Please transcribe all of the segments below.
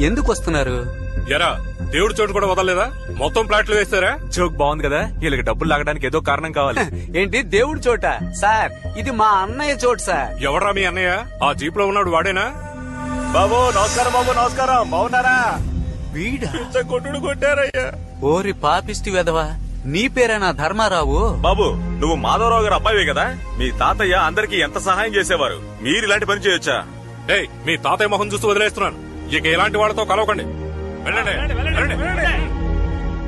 ఎందుకు వస్తున్నారు? ఎరా దేవుడి చోటు కూడా వదలలేదా? మొత్తం ప్లాట్లు వేస్తారా? జోక్ బాగుంది కదా. వీళ్ళకి డబ్బులు లాగడానికి ఏదో కారణం కావాలి. ఏంటి దేవుడి చోట? సార్ ఇది మా అన్నయ్య చోటు సార్. ఎవరా మీ అన్నయ్య? ఆ జీప్ లో ఉన్నాడు వాడేనా? బాబు నమస్కారం. బాబు నమస్కారం. బాగున్నారా? వీడా? కొట్టుడు కొట్టారయ్యా. ఓరి పాపిష్టి వెధవా, నీ పేరేనా ధర్మారావు? బాబు నువ్వు మాధవరావు గారు అబ్బాయివే కదా. మీ తాతయ్య అందరికి ఎంత సహాయం చేసేవారు. మీరు ఇలాంటి పని చేయొచ్చా? ఏయ్, మీ తాతయ్య మొహం చూస్తూ వదిలేస్తున్నాను. ఇక ఇలాంటి వాళ్ళతో కలవకండి. వెళ్ళండి.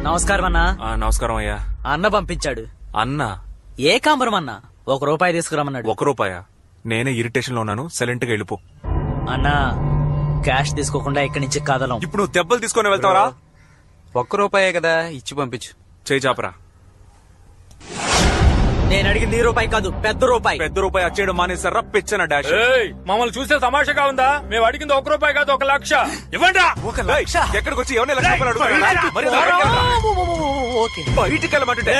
నమస్కారం అన్నా. నమస్కారం అయ్యా. అన్న పంపించాడు. అన్న ఏకాంబరం అన్న ₹1 తీసుకురామన్నాడు. ₹1? నేనే ఇరిటేషన్ లో ఉన్నాను. సైలెంట్ గా వెళ్ళిపో. అన్నా క్యాష్ తీసుకోకుండా ఇక్కడి నుంచి కదలం. ఇప్పుడు నువ్వు దెబ్బలు తీసుకొని వెళ్తావరా? ₹1 కదా, ఇచ్చి పంపించు. చేయి చాపరా. నేను అడిగింది ₹1 కాదు, ₹1. ₹1 వచ్చేయడం మానేసారా? పెచ్చన డాష్. మమ్మల్ని చూసే తమాషగా ఉందా? మేము అడిగింది ₹1 కాదు, ₹1,00,000 ఇవ్వండి. ₹1,00,000 ఎక్కడికి వచ్చి ఎవరిని లక్ష రూపాయలు బయటికి వెళ్ళమంటుంటే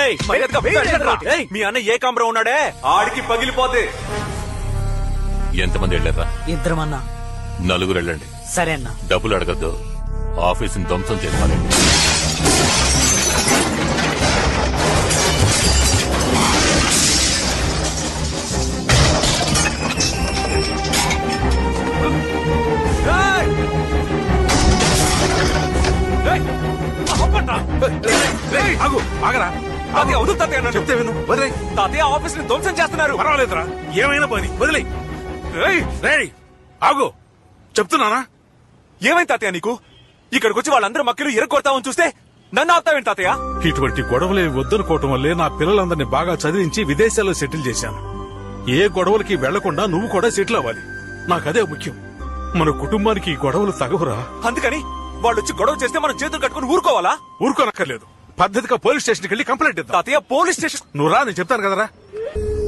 మీ అన్న ఏకాంబరం ఉన్నాడే, ఆడికి పగిలిపోతే. ఎంతమంది వెళ్ళారా? 2 అన్నా. 4 వెళ్ళండి. సరే అన్నా. డబ్బులు అడగద్దు, ఆఫీసుని ధ్వంసం చేయాలి. ఆగరా. తాతయ్య వదులు తాతయ్య అన్నాడు. చెప్తే విను. వదిలే. తాతయ్య ఆఫీస్ ని ధ్వంసం చేస్తున్నారు. పర్వాలేదురా, ఏమైనా పని వదిలే. ఆగు, చెప్తున్నానా? ఏమైంది తాతయ్య నీకు? ఇక్కడికి వచ్చి వాళ్ళందరూ మక్కలు ఎరగొడతామని చూస్తే నన్ను ఆపుతావేంటి తాతయ్య? ఇటువంటి గొడవలే వద్దనుకోవటం వల్లే నా పిల్లలందరినీ బాగా చదివించి విదేశాల్లో సెటిల్ చేశాను. ఏ గొడవలకి వెళ్లకుండా నువ్వు కూడా సెటిల్ అవ్వాలి. నాకదే ముఖ్యం. మన కుటుంబానికి ఈ గొడవలు తగవురా. అందుకని వాళ్ళు వచ్చి గొడవ చేస్తే మనం చేతులు కట్టుకుని ఊరుకోవాలా? ఊరుకోనక్కర్లేదు, పద్ధతిగా పోలీస్ స్టేషన్కి వెళ్ళి కంప్లైంట్ ఇద్దాం. తాతయ్య పోలీస్ స్టేషన్? నువ్వు రా, నేను చెప్తాను కదరా.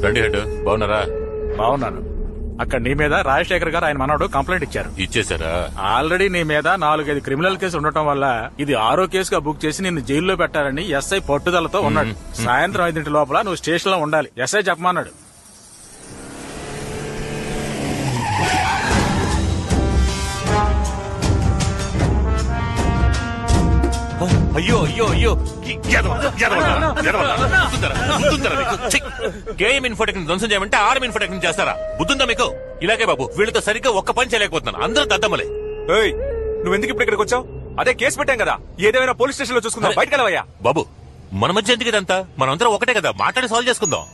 రండి హెడ్. బాగున్నారా? బాగున్నాను. అక్కడ నీ మీద రాజశేఖర్ గారు ఆయన మనవడు కంప్లైంట్ ఇచ్చారు. ఇచ్చేసారా? ఆల్రెడీ నీ మీద 4-5 క్రిమినల్ కేసు ఉండటం వల్ల ఇది 6వ కేసుగా బుక్ చేసి నిన్ను జైల్లో పెట్టాలని ఎస్ఐ పట్టుదలతో ఉన్నాడు. సాయంత్రం 5 లోపల నువ్వు స్టేషన్ లో ఉండాలి. ఎస్ఐ చెప్పమన్నాడు. అయ్యో అయ్యో అయ్యో, కేఎం ఇన్ఫోటెక్ ధ్వంసం చేయమంటే ఆర్ఎం ఇన్ఫోటెక్ చేస్తారా? బుద్ధుందా మీకు? ఇలాగే బాబు, వీళ్ళతో సరిగ్గా ఒక్క పని చేయలేకపోతున్నాను. అందరూ దద్దమ్మలే. నువ్వెందుకు ఇప్పుడు ఇక్కడికి వచ్చావు? అదే కేసు పెట్టాం కదా, ఏదేమైనా పోలీస్ స్టేషన్ లో చూసుకుందాం. బయటకు వెళ్ళవయ్యా. బాబు మన మధ్య ఎందుకు ఇదంతా? మనందరం ఒకటే కదా, మాట్లాడి సాల్వ్ చేసుకుందాం.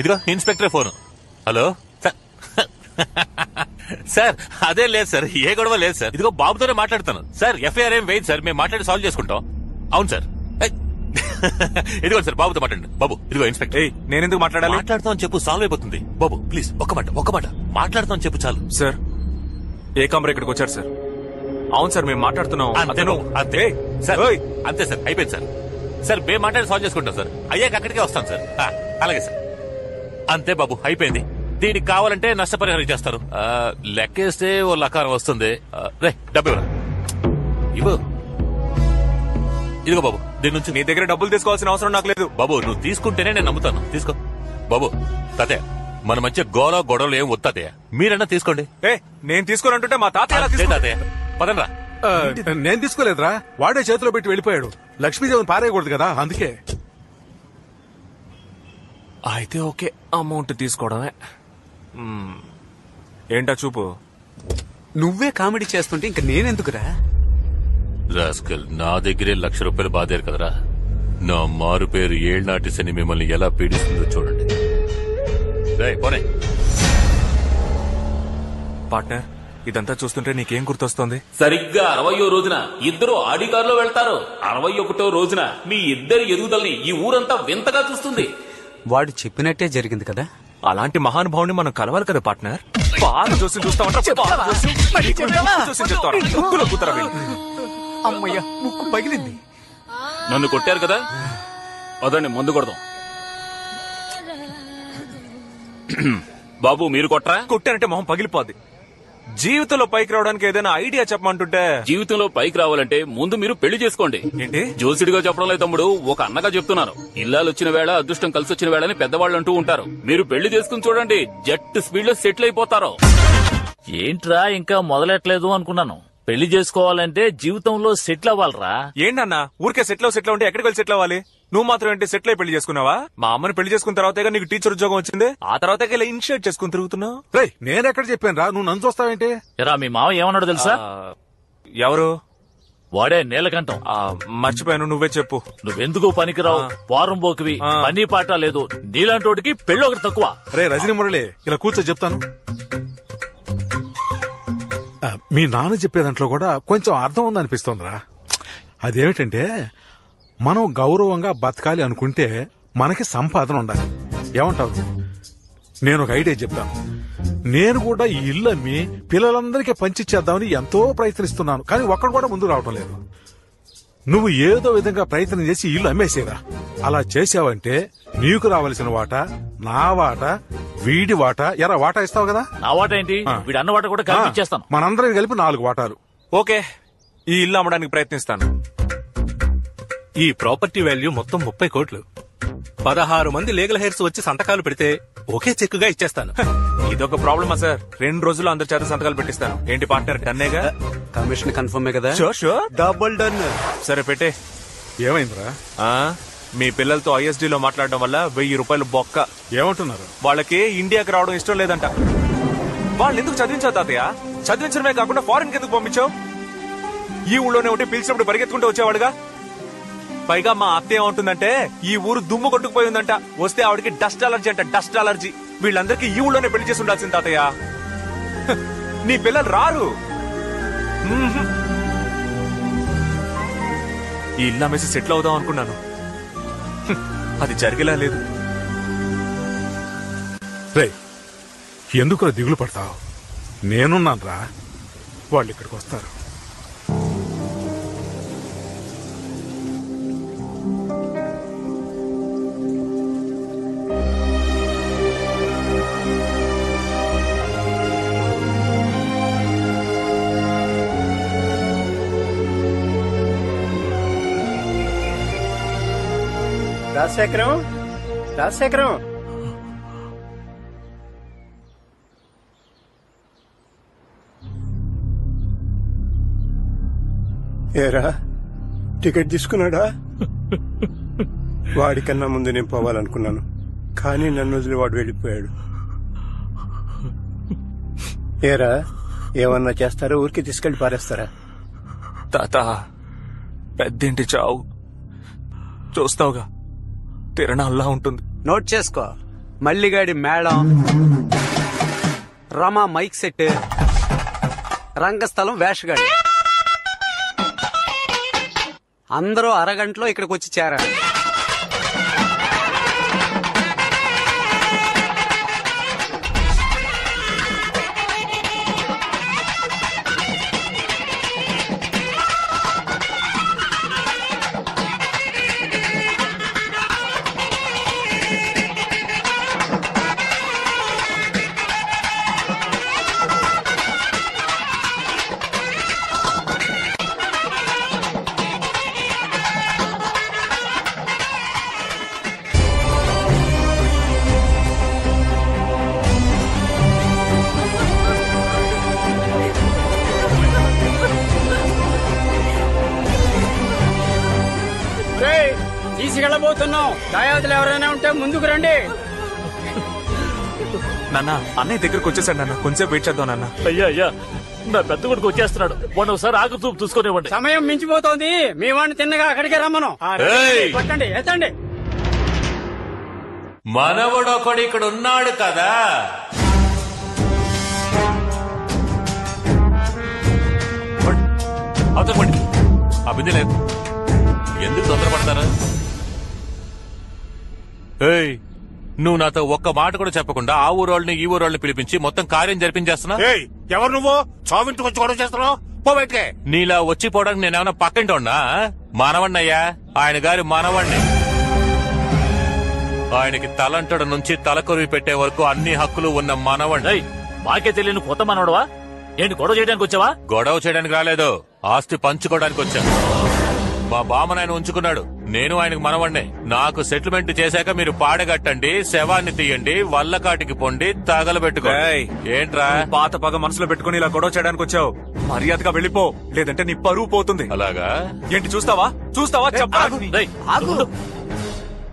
ఇదిగో ఇన్స్పెక్టర్ ఫోన్. హలో సార్, అదే లేదు సార్, ఏ గొడవ లేదు సార్. ఇదిగో బాబుతోనే మాట్లాడుతాను సార్. ఎఫ్ఐఆర్ ఏం వేయదు సార్, మేము మాట్లాడి సాల్వ్ చేసుకుంటాం. అవును సార్. ఇదిగో సార్, బాబుతో మాట్లాడండి. బాబు ఇదిగో ఇన్స్పెక్టర్. నేనెందుకు మాట్లాడాలి? మాట్లాడుతాం చెప్పు, సాల్వ్ అయిపోతుంది. బాబు ప్లీజ్ ఒక్క మాట మాట్లాడుతాం చెప్పు చాలు. సార్ ఏకాంబరం ఇక్కడికి వచ్చారు సార్. అవును సార్, మేము మాట్లాడుతున్నాం. అంతే సార్, అంతే సార్, అయిపోయింది సార్. సార్ మేము మాట్లాడి సాల్వ్ చేసుకుంటాం సార్. అయ్యాక అక్కడికే వస్తాం సార్. అలాగే సార్. అంతే బాబు, అయిపోయింది. దీనికి కావాలంటే నష్టపరిహారం చేస్తారు. లెక్కేస్తే ఓ లకారం వస్తుంది. రే డబ్బు ఇవ్వు. ఇదిగో బాబు, దీని నుంచి. నీ దగ్గర డబ్బులు తీసుకోవాల్సిన అవసరం నాకు లేదు బాబు. నువ్వు తీసుకుంటేనే నేను నమ్ముతాను. తీసుకో బాబు. తాతయ్య మన మధ్య గొడవలు ఏం వద్దు తాతయ్య, మీరన్నా తీసుకోండి. నేను తీసుకోనంటుంటే మా తాతయ్య తాతయ్య పదండ్రా. నేను తీసుకోలేదురా, వాడే చేతిలో పెట్టి వెళ్ళిపోయాడు. లక్ష్మీదేవిని పారేయకూడదు కదా, అందుకే. అయితే ఓకే, అమౌంట్ తీసుకోవడమే. ఏంటా చూపు? నువ్వే కామెడీ చేస్తుంటే ఇంక నేనెందుకురా? రాస్కల్, నా దగ్గరే ₹1,00,000 బాధారు కదరా. నా మారు పేరు ఏళ్నాటి శని మిమ్మల్ని ఎలా పీడిస్తుందో చూడండి. పోనే పార్ట్నర్, ఇదంతా చూస్తుంటే నీకేం గుర్తొస్తుంది? సరిగ్గా 60వ రోజున ఇద్దరు ఆడి కారులో వెళ్తారు. 61వ రోజున మీ ఇద్దరి ఎదుగుదలని ఈ ఊరంతా వింతగా చూస్తుంది. వాడు చెప్పినట్టే జరిగింది కదా. అలాంటి మహానుభావుని మనం కలవాలి కదా పార్ట్నర్. అమ్మయ్య, ముక్కు పగిలింది. నన్ను కొట్టారు కదా, అదండి మందు కొడదాం. బాబు మీరు కొట్టరా? కొట్టారంటే మొహం పగిలిపోద్ది. జీవితంలో పైకి రావడానికి ఏదైనా ఐడియా చెప్పమంటుంటే. జీవితంలో పైకి రావాలంటే ముందు మీరు పెళ్లి చేసుకోండి. ఏంటి జోసిడిగా చెప్పడం లేదు తమ్ముడు, ఒక అన్నగా చెప్తున్నాను. ఇల్లాలు వచ్చిన వేళ అదృష్టం కలిసి వచ్చిన వేళని పెద్దవాళ్ళు అంటూ ఉంటారు. మీరు పెళ్లి చేసుకుని చూడండి, జట్టు స్పీడ్ లో సెటిల్ అయిపోతారు. ఏంట్రా ఇంకా మొదలెట్లేదు అనుకున్నాను. పెళ్లి చేసుకోవాలంటే జీవితంలో సెటిల్ అవ్వాలరా. ఏంటన్నా ఊరికే సెటిల్ ఉంటే ఎక్కడికి వెళ్ళి సెటిల్ అవ్వాలి? నువ్వు మాత్రం ఏంటి సెటిల్ అయి పెళ్లి చేసుకున్నావా? మా అమ్మని పెళ్లి చేసుకున్న తర్వాత నీకు టీచర్ ఉద్యోగం వచ్చింది, ఆ తర్వాత ఇలా ఇనిషియేట్ చేసుకుని తిరుగుతున్నావు. రేయ్ నేనెక్కడ చెప్పాను రా, నువ్వు నన్ను చూస్తావేంటి? ఎరా మీ మావ ఏమన్నాడు తెలుసా? ఎవరు? వాడే నీలకంఠం. మర్చిపోయాను, నువ్వే చెప్పు. నువ్వెందుకు పనికిరావు, వారం పోకివి, పని పాట లేదు, నీలాంటోడికి పెళ్లి ఒకటి తక్కువ. రే రజనీ మురళి ఇలా కూర్చో చెప్తాను. మీ నాన్న చెప్పే దాంట్లో కూడా కొంచెం అర్థం ఉందనిపిస్తోందిరా. అదేమిటంటే మనం గౌరవంగా బతకాలి అనుకుంటే మనకి సంపాదన ఉండాలి. ఏమంటావు? నేను ఒక ఐడియా చెప్తాను. నేను కూడా ఈ ఇల్లు అమ్మి పిల్లలందరికీ పంచిచ్చేద్దామని ఎంతో ప్రయత్నిస్తున్నాను, కానీ ఒక్కడు కూడా ముందు రావటం లేదు. నువ్వు ఏదో విధంగా ప్రయత్నం చేసి ఇల్లు అమ్మేసేరా. అలా చేసావంటే నీకు రావాల్సిన వాటా, నా వాటా, వీడి వాటా, ఎరా వాటా ఇస్తావు కదా. నా వాటా ఏంటి, వీడి అన్న వాటా కూడా కలిపి ఇచ్చేస్తాను. మనందరం కలిపి 4 వాటాలు. ఓకే, ఈ ఇల్లు అమ్మడానికి ప్రయత్నిస్తాను. ఈ ప్రాపర్టీ వాల్యూ మొత్తం 30 కోట్లు. 16 మంది లీగల్ హెయిర్స్ వచ్చి సంతకాలు పెడితే ఒకే చెక్కుగా ఇచ్చేస్తాను. ఇదొక ప్రాబ్లమా సార్? 2 రోజుల్లో అందరి చేత సంతకాలు పెట్టిస్తాను. ఏంటి పార్ట్నర్, డన్నేగా? కమిషన్ కన్ఫర్మే కదా? Sure double done. సరే పెట్టే. ఏమైందిరా? మీ పిల్లలతో ISD లో మాట్లాడడం వల్ల 1000 రూపాయలు బొక్క. ఏమంటున్నారు? వాళ్ళకి ఇండియాకి రావడం ఇష్టం లేదంట. వాళ్ళు ఎందుకు చదివించావు తాతయ్య? చదివించడమే కాకుండా ఫారెన్ కి ఎందుకు పంపించావు? ఈ ఊళ్ళోనే ఉంటే పిలిచినప్పుడు పరిగెత్తుకుంటూ వచ్చేవాడుగా. పైగా మా అత్త ఏమంటుందంటే ఈ ఊరు దుమ్ము కొట్టుకుపోయి ఉందంట, వస్తే ఆవిడకి డస్ట్ అలర్జీ అంట, డస్ట్ అలర్జీ. వీళ్ళందరికీ ఈ ఊళ్ళోనే పెళ్లి చేసి ఉండాల్సింది తాతయ్య. నీ పిల్లలు రారు. ఈ ఇల్లు అమ్మేసి సెటిల్ అవుదాం అనుకున్నాను, అది జరిగేలా లేదు. రే ఎందుకు దిగులు పడతావు? నేనున్నాను రా, వాళ్ళు ఇక్కడికి వస్తారు. రాజశేఖరం ఏరా టికెట్ తీసుకున్నాడా? వాడికన్నా ముందు నేను పోవాలనుకున్నాను, కానీ నన్ను వదిలి వాడు వెళ్ళిపోయాడు. ఏరా ఏమన్నా చేస్తారా? ఊరికి తీసుకెళ్లి పారేస్తారా? తాత పెద్దింటి చావు చూస్తావుగా, తిరణాల్లా ఉంటుంది. నోట్ చేసుకో. మల్లిగాడి మేళం, రమా మైక్ సెట్, రంగస్థలం వేషగాడి, అందరూ అరగంటలో ఇక్కడికి వచ్చి చేరారు. తీసుకెళ్ళబోతున్నాం. దాయాదులు ఎవరైనా ఉంటే ముందుకు రండి. నాన్న అన్నయ్య దగ్గరకు వచ్చేసాడు నాన్న, కొంచెం వెయిట్ చేద్దాం నాన్న. అయ్యా నా పెద్ద కొడుకు వచ్చేస్తున్నాడు, వాడు ఒకసారి ఆకు చూపు చూసుకునేవ్వండి. సమయం మించిపోతోంది, మీ వాడిని తిన్నగా అక్కడికే రమ్మను. పట్టండి, ఎత్తండి. మనవడొకడు ఇక్కడ ఉన్నాడు కదా. అవతలపండి, అభింది లేదు. ఎందుకు తొందరపడతారా? నువ్వు నాతో ఒక్క మాట కూడా చెప్పకుండా ఆ ఊరోళ్ళని ఈ ఊరోళ్ళని పిలిపించి మొత్తం కార్యం జరిపించేస్తున్నా. ఎవరు నువ్వు? చావింటికి వచ్చి గొడవ చేస్తున్నావు? పోబెట్టే. నీలా వచ్చిపోవడానికి నేనేమన్నా పక్కింటి ఉన్నా? మనవణ్ణయ్యా, ఆయన గారి మనవణ్ణి. ఆయనకి తలంటడు నుంచి తలకొరివి పెట్టే వరకు అన్ని హక్కులు ఉన్న మనవణ్ణి. మాకే తెలియని కొత్త మనవడవా? ఏంటి గొడవ చేయడానికి వచ్చావా? గొడవ చేయడానికి రాలేదు, ఆస్తి పంచుకోవడానికి వచ్చా. మా బామ్మనాయన ఉంచుకున్నాడు, నేను ఆయనకు మనవణ్ణే. నాకు సెటిల్మెంట్ చేశాక మీరు పాడగట్టండి, శవాన్ని తీయండి, వల్లకాటికి పొండి, తగలబెట్టుకో. ఏంట్రా పాత పగ మనసులో పెట్టుకుని ఇలా గొడవ చేయడానికి వచ్చావు? మర్యాదగా వెళ్ళిపో, లేదంటే నీ పరువు పోతుంది. అలాగా? ఏంటి చూస్తావా చెప్పా.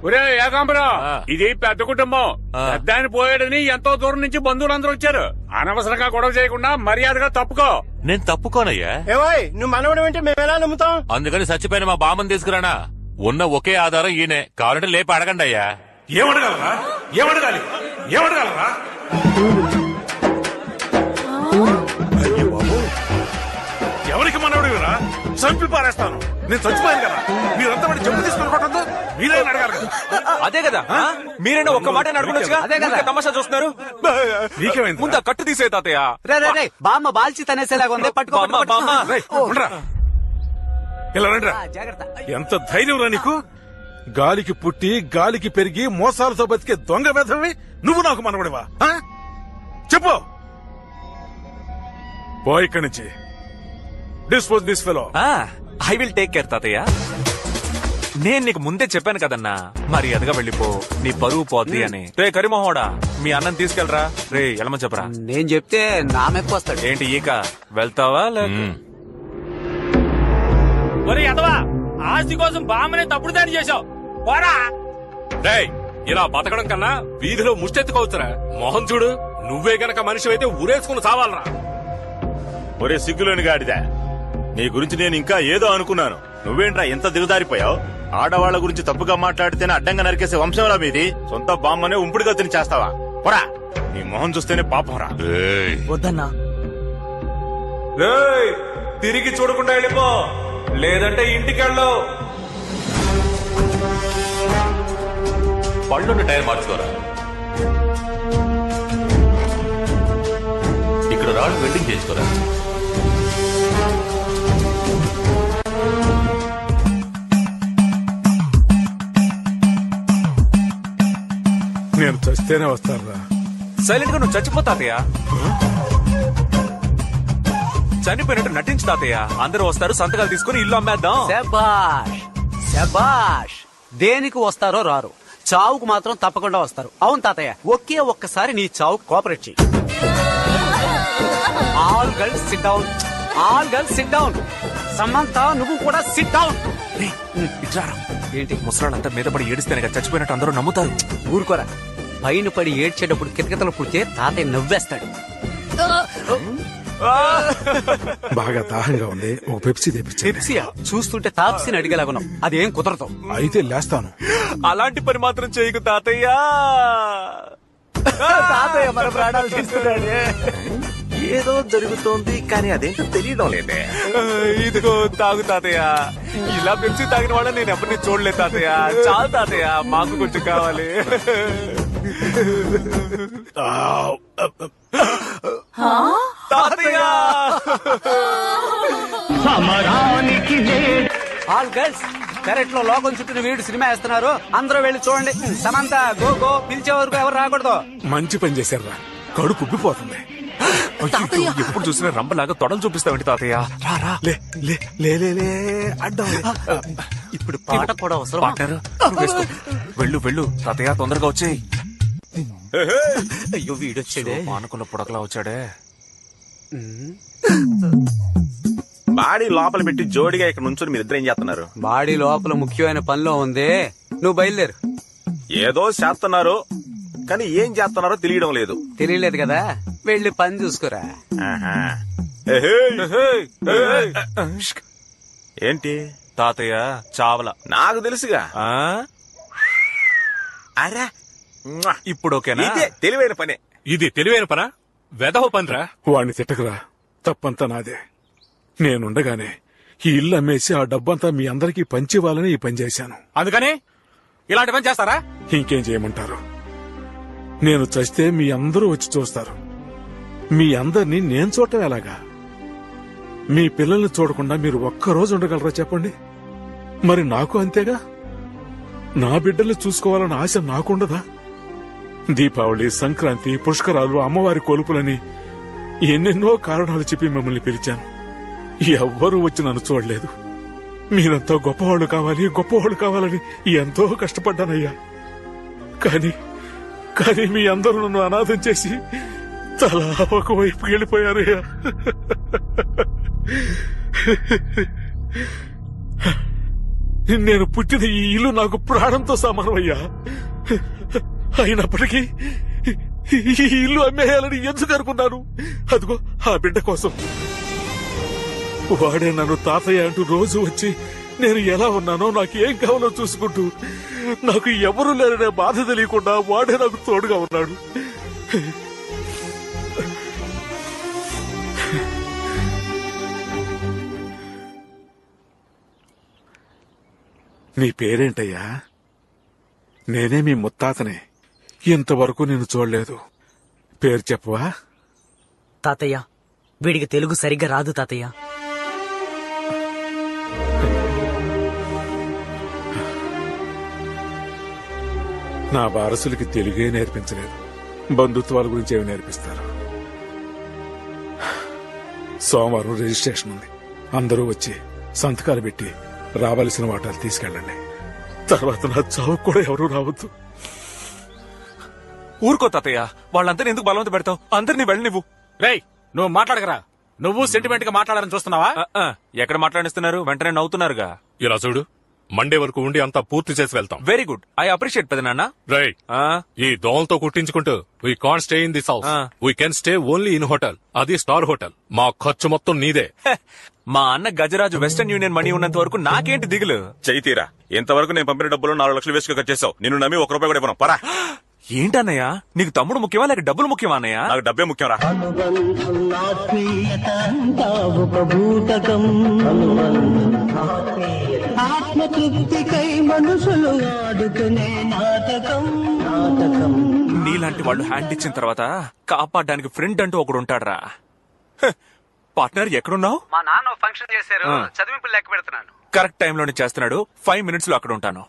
ఒరే ఏకాంబరం, ఇది పెద్ద కుటుంబం. పెద్ద ఆయన పోయాడని ఎంతో దూరం నుంచి బంధువులందరూ వచ్చారు. అనవసరంగా గొడవ చేయకుండా మర్యాదగా తప్పుకో. నేను తప్పుకోనయ్యా. ఏవోయ్, నువ్వు మనవడం అంటే మేము ఎలా నమ్ముతాం? అందుకని చచ్చిపోయిన మా బామ్మని తీసుకురానా? ఉన్న ఒకే ఆధారం ఈయనే. కావాలంటే లేపి అడగండి అయ్యా. ఏమడగలరా? ఎవరికి మనవడిరా? చంపి పారేస్తాను. నేను చచ్చిపోయాను కదా, మీరంతా వాడి చెప్పు తీసుకుని కొట్టద్దు. మీరైనా అడగాలి కదా. అదే కదా, మీరైనా ఒక్క మాట అడుగునొచ్చుగా. అదే కదా తమాషా చూస్తున్నారు. నీకేమైంది? ముందు కట్టు తీసే తాతయ్య. రే బామ్మ బాల్చి తనేసేలాగా ఉంది. పట్టుకో ఇలా రండిరా. జాగ్రత్త. ఎంత ధైర్యం రా నీకు? గాలికి పుట్టి గాలికి పెరిగి మోసాలతో బతికే దొంగ వెధవి నువ్వు నాకు మనవడివా? చెప్పు. పో ఇక్కడి నుంచి. Dispose this fellow. I will take care తాతయ్య. నేను నీకు ముందే చెప్పాను కదన్నా, మర్యాదగా వెళ్ళిపో, నీ పరువు పోద్ది అని. రే కరిమోహోడా, మీ అన్నం తీసుకెళ్ళరా. రే ఎలమని చెప్పరా. నేను చెప్తే నా మెప్పు వస్తాడు. ఏంటి ఈక వెళ్తావా? ఒరే ఎదవా, ఆస్తి కోసం బామ్మనే తప్పుడు దాడి చేశావు. పోరా. ఇలా బతకడం కన్నా వీధిలో ముష్టెత్తుకోవచ్చురా. మొహం చూడు, నువ్వే గనక మనిషి అయితే ఊరేసుకుని చావాలరా. ఒరే సిగ్గులోని గాడిదా, నీ గురించి నేను ఇంకా ఏదో అనుకున్నాను. నువ్వేంట్రా ఎంత దిగదారిపోయావు? ఆడవాళ్ల గురించి తప్పుగా మాట్లాడితేనే అడ్డంగా నరికేసే వంశంలా మీది. సొంత బామ్మనే ఉంపుడుగా తిని చేస్తావా? పోరా. నీ మొహం చూస్తేనే పాపంరా. వద్దన్నా. తిరిగి చూడకుండా వెళ్ళిపో, లేదంటే ఇంటికెళ్ళు. పళ్ళున్న టైర్ మార్చుకోరా. ఇక్కడ రాళ్ళు వెల్డింగ్ చేసుకోరా. నేను చస్తేనే వస్తారా? సైలెంట్ గా నువ్వు చచ్చిపోతాతయ్య. చనిపోయినట్టు నటించు తాతయ్య. అందరూ వస్తారు, సంతకాలు తీసుకుని ఇల్లు అమ్మేద్దాం. శబాష్. దేనికి వస్తారో రారు, చావుకు మాత్రం తప్పకుండా వస్తారు. అవును తాతయ్య, ఒక్కసారి నీ చావుకు కోఆపరేట్ చెయ్యి. All girls SIT down. Samantha, నువ్వు కూడా సిట్ డౌన్. ఏంటి ముసలాళ్ళంతా మీద పడి ఏడిస్తేనే కదా చచ్చిపోయినట్టు అందరూ నమ్ముతారు. ఊరుకోరా. పైన పడి ఏడ్చేటప్పుడు కితకితలు పుడితే తాతయ్య నవ్వేస్తాడు. బాగా దాహంగా ఉంది, ఒక పెప్సీ తెప్పించు. పెప్సీయా? చూస్తుంటే తాప్సీని అడిగేలాగున్నాం. అదేం కుదరదు. అయితే లేస్తాను. అలాంటి పని మాత్రం చేయకు తాతయ్య. తాతయ్య మన ప్రాణాలు తీస్తున్నాడు. ఏదో జరుగుతోంది కానీ అదేంటో తెలియడం లేదే. ఇదిగో తాగు తాతయ్య. ఇలా పెంచి తాగిన వాళ్ళ నేను ఎవరిని చూడలేదు తాతయ్య. చాలు తాతయ్య, మాకు కొంచెం కావాలి. తాతయ్య. ఆల్ గర్ల్స్, పెరట్ లో లోకం చుట్టూ వీడు సినిమా వేస్తున్నారు. అందరూ వెళ్ళి చూడండి. సమంత గో పిలిచే వరకు ఎవరు రాకూడదు. మంచి పని చేశారా, కడుపు ఉబ్బిపోతుంది. ఎప్పుడు చూసినా రంపలాగా తొడలు చూపిస్తావేంటి తాతయ్య? రారా. అడ్డం. ఇప్పుడు పాట కూడా అవసరం. వెళ్ళు తాతయ్య, తొందరగా వచ్చేయి. అయ్యో వీడొచ్చాడే, మానుకున్న పుడకలా వచ్చాడే. బాడీ లోపల పెట్టి జోడిగా ఇక్కడ నుంచొని మీరిద్దరు ఏం చేస్తున్నారు? బాడీ లోపల ముఖ్యమైన పనిలో ఉంది, నువ్వు బయలుదేరు. ఏదో చేస్తున్నారు కానీ ఏం చేస్తున్నారో తెలియడం లేదు. తెలియలేదు కదా, వెళ్ళి పని చూసుకోరా. ఏంటి తాతయ్య? చావల. నాకు తెలుసుగా. అరే ఇప్పుడు ఓకేనా? తెలివైన పనే. ఇది తెలివైన పనా? వెధవ పనిరా. వాడిని తిట్టకురా, తప్పంతా నాదే. నేనుండగానే ఈ ఇల్లు అమ్మేసి ఆ డబ్బంతా మీ అందరికీ పంచివ్వాలని ఈ పని చేశాను. అందుకని ఇలాంటి పని చేస్తారా? ఇంకేం చేయమంటారు? నేను చస్తే మీ అందరూ వచ్చి చూస్తారు. మీ అందరినీ నేను చూడటం ఎలాగా? మీ పిల్లల్ని చూడకుండా మీరు ఒక్కరోజు ఉండగలరా చెప్పండి? మరి నాకు అంతేగా. నా బిడ్డల్ని చూసుకోవాలన్న ఆశ నాకుండదా? దీపావళి, సంక్రాంతి, పుష్కరాలు, అమ్మవారి కొలుపులని ఎన్నెన్నో కారణాలు చెప్పి మిమ్మల్ని పిలిచాను. ఎవ్వరూ వచ్చి నన్ను చూడలేదు. మీరంతా గొప్పవాళ్ళు కావాలని ఎంతో కష్టపడ్డానయ్యా. కానీ మీ అందరూ నన్ను అనాథం చేసి తలా ఒకవైపు వెళ్ళిపోయారయ్యా. నేను పుట్టిన ఈ ఇల్లు నాకు ప్రాణంతో సమానమయ్యా. అయినప్పటికీ ఈ ఇల్లు అమ్మేయాలని ఎందుకు అనుకున్నాను? అదిగో ఆ బిడ్డ కోసం. వాడే నన్ను తాతయ్య అంటూ రోజు వచ్చి నేను ఎలా ఉన్నానో, నాకు ఏం కావాలో చూసుకుంటూ, నాకు ఎవరూ లేరనే బాధ తెలియకుండా వాడే నాకు తోడుగా ఉన్నాడు. నీ పేరేంటయ్యా? నేనే మీ ముత్తాతనే. ఇంతవరకు నేను చూడలేదు. పేరు చెప్పవా? తాతయ్య, వీడికి తెలుగు సరిగ్గా రాదు తాతయ్య. నా వారసులకి తెలుగే నేర్పించలేదు, బంధుత్వాల గురించి ఏమి నేర్పిస్తారు? సోమవారం రిజిస్ట్రేషన్ ఉంది. అందరూ వచ్చి సంతకాలు పెట్టి రావాల్సిన వాటాలు తీసుకెళ్ళండి. తర్వాత నా చావు కూడా ఎవరూ రావద్దు. ఊరుకో తాతయ్య, వాళ్ళందరినీ ఎందుకు బలవంత పెడతావు? అందరినీ వెళ్ళి నువ్వు. రేయ్, నువ్వు మాట్లాడకరా. నువ్వు సెంటిమెంట్ గా మాట్లాడాలని చూస్తున్నావా? ఎక్కడ మాట్లాడిస్తున్నారు? వెంటనే నవ్వుతున్నారుగా. ఇలా చూడు, మండే వరకు ఉండి అంతా పూర్తి చేసి వెళ్తాం. వెరీ గుడ్, ఐ అప్రిషియేట్ పెదనాన్న. రైట్. ఈ దోమలతో కుట్టించుకుంటూ we can't stay in this house. We can stay only in hotel, అది స్టార్ హోటల్. మా ఖర్చు మొత్తం నీదే. మా అన్న గజరాజు వెస్టర్న్ యూనియన్ మనీ ఉన్నంత వరకు నాకేంటి దిగులు? చైతీరా, ఇంతవరకు నేను పంపిన డబ్బులు 4 లక్షలు వేసుకు ఖర్చు చేసావు. నిన్ను నమ్మి 1 రూపాయి కూడా ఇవ్వను. పరా. ఏంటన్నయ్య, నీకు తమ్ముడు ముఖ్యమా లేక డబ్బులు ముఖ్యమా? అన్నయ్య, నాకు డబ్బే ముఖ్యం రా. నీలాంటి వాళ్ళు హ్యాండ్ ఇచ్చిన తర్వాత కాపాడడానికి ఫ్రెండ్ అంటూ ఒకడు ఉంటాడ్రా. పార్ట్నర్ ఎక్కడున్నావు? మా నాన్న ఫంక్షన్ చేశారు, చదివింపులు లెక్క పెడుతున్నాను. కరెక్ట్ టైంలోనే చేస్తున్నాడు. 5 minutes లో అక్కడ ఉంటాను.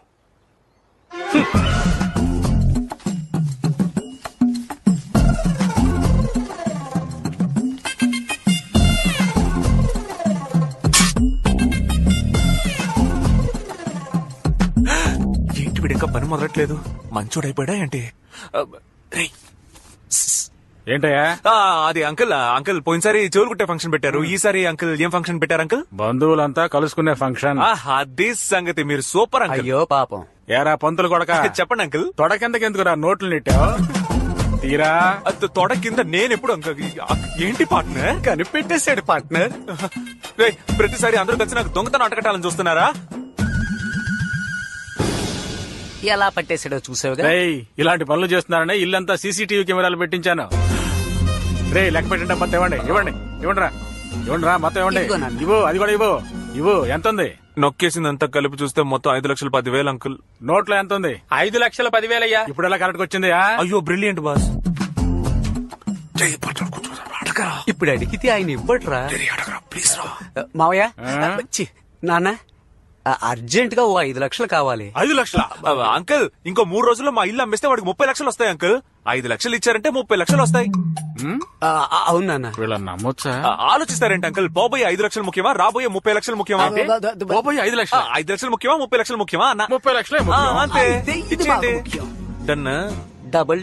ఏంటి వీడు ఇంకా పని మొదలట్లేదు? మంచోడైపోయాడా ఏంటి? ఏంటయ్యా? అది అంకుల్ పోయినసారి చెవులు కుట్టే ఫంక్షన్ పెట్టారు. ఈసారి అంకుల్ ఏం ఫంక్షన్ పెట్టారు అంకుల్? బంధువులంతా కలుసుకునే ఫంక్షన్. అదే సంగతి. మీరు సూపర్ అంకుల్. అయ్యో పాపం. ఏరా పంతులు కొడక, చెప్పండి అంకుల్. తొడ కిందకెందుకురా నోట్లు నెట్టావు? తీరా తొడ కింద నేనెప్పుడు అంకుల్? ఏంటి పార్ట్నర్? కనిపెట్టేశాడు పార్ట్నర్. ప్రతిసారి అందరూ కలిసి నాకు దొంగతనం అటకట్టాలని చూస్తున్నారా? ఎలా పట్టేశాడో చూసావుగా. ఇలాంటి పనులు చేస్తున్నారని ఇల్లంతా సీసీటీవీ కెమెరాలు పెట్టించాను. రే, లెక్క పెట్టండి. మొత్తం ఇవ్వండిరా మొత్తం ఇవ్వండి. ఇవ్వు, అది కూడా ఇవ్వు. ఎంత ఉంది? నొక్కేసిందంతా కలిపి చూస్తే మొత్తం 5,10,000 అంకుల్. నోట్లో ఎంత ఉంది? 5,10,000 అయ్యా. ఇప్పుడు ఎలా కరెక్ట్ వచ్చింది? అయ్యో బ్రిలియంట్ బాస్. ఇప్పుడు అడిగితే ఆయన ఇవ్వట్రా. మావయ్య, నాన్న అర్జెంట్ గా 5 లక్షలు కావాలి. 5 లక్షల? అంకుల్, ఇంకో 3 రోజుల్లో మా ఇల్లు అమ్మేస్తే వాడికి 30 లక్షలు వస్తాయి అంకుల్. 5 లక్షలు ఇచ్చారంటే 30 లక్షలు వస్తాయి. అవునా? వీళ్ళని నమ్మొచ్చా? ఆలోచిస్తారేంటి అంకుల్? పోబోయే 5 లక్షలు ముఖ్యమా, రాబోయే 30 లక్షలు ముఖ్యమా? పోబోయే 5 లక్షలు. 5 లక్షలు ముఖ్యమా, 30 లక్షలు ముఖ్యమా అన్న? 30 లక్షలే అంతే. ఇచ్చేయండి. డన్. డబుల్